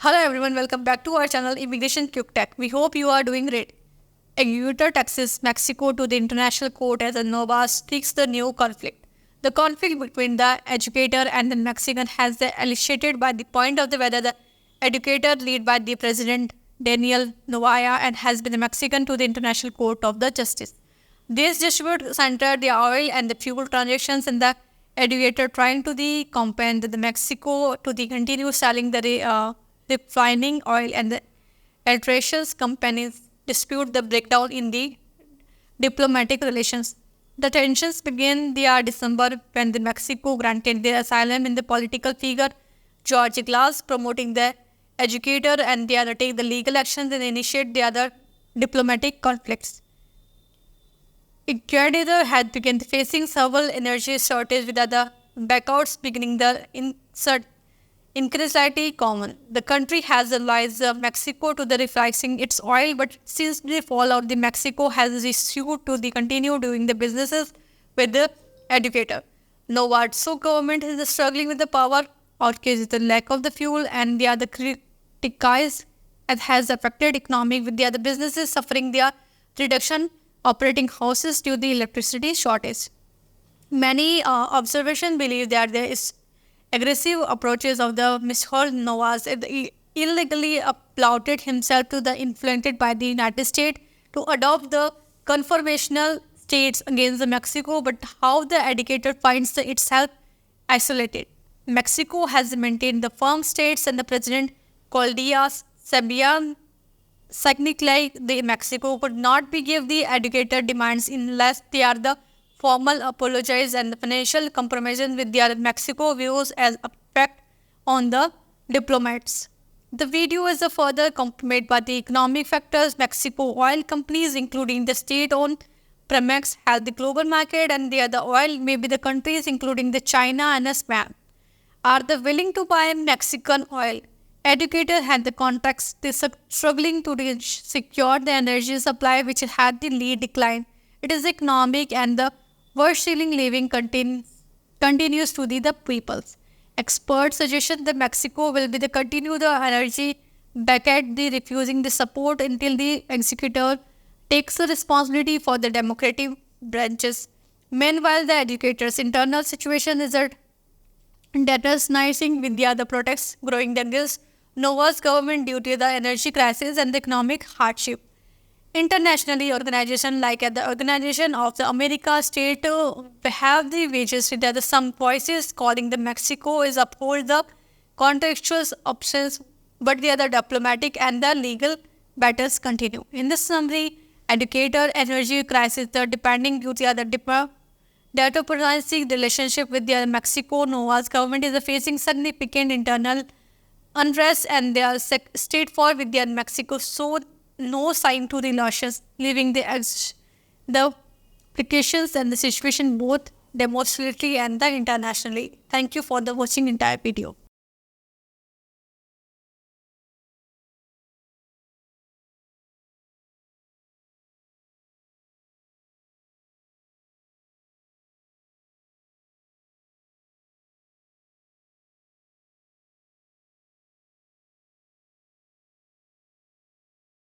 Hello everyone, welcome back to our channel Immigration Quick Tech. We hope you are doing great. Executor taxes Mexico to the International Court as a Noboa seeks the new conflict. The conflict between the educator and the Mexican has been illustrated by the point of the whether the educator led by the President Daniel Novoa and has been the Mexican to the International Court of the Justice. This dispute centered the oil and the fuel transactions and the educator trying to the compend the Mexico to the continue selling the refining oil and the arose companies dispute the breakdown in the diplomatic relations. The tensions began December when the Mexico granted the asylum in the political figure Jorge Glas, promoting the educator, and they other take the legal actions and initiate the other diplomatic conflicts. Ecuador had begun facing several energy shortages with other blackouts beginning the increasingly common. The country has allied Mexico to the refining its oil, but since the fallout, the Mexico has issued to the continue doing the businesses with the educator. Novoa, so government is struggling with the power outage, the lack of the fuel, and the other criticized and has affected economic with the other businesses suffering their reduction operating houses due to the electricity shortage. Many observations believe that there is aggressive approaches of the Mr. Novoa illegally applauded himself to the influenced by the United States to adopt the conformational states against the Mexico, but how the educator finds itself isolated. Mexico has maintained the firm states and the President Coldias Sabian technically the Mexico could not be give the educator demands unless they are the formal apologies and the financial compromises with their Mexico views as effect on the diplomats. The video is a further complemented by the economic factors. Mexico oil companies, including the state-owned Pemex, have the global market, and the other oil, maybe the countries including the China and Spain, are the willing to buy Mexican oil. Educators had the contracts, they struggling to secure the energy supply, which had the lead decline. It is economic and the worst-selling living continues to the peoples. Experts suggest that Mexico will be the continue the energy back at the refusing the support until the executor takes the responsibility for the democratic branches. Meanwhile, the educators' internal situation is that deteriorating with the other protests growing against Novoa's government due to the energy crisis and the economic hardship. Internationally, organizations like the Organization of the America State have the wages. There are some voices calling the Mexico is uphold the contextual options, but the other diplomatic and the legal battles continue. In this summary, educator energy crisis, the depending due to the diplomatic relationship with the Mexico, Novoa's government is facing significant internal unrest, and they are straightforward with their Mexico, so no sign to relations, leaving the implications and the situation both demonstrably and the internationally. Thank you for the watching entire video.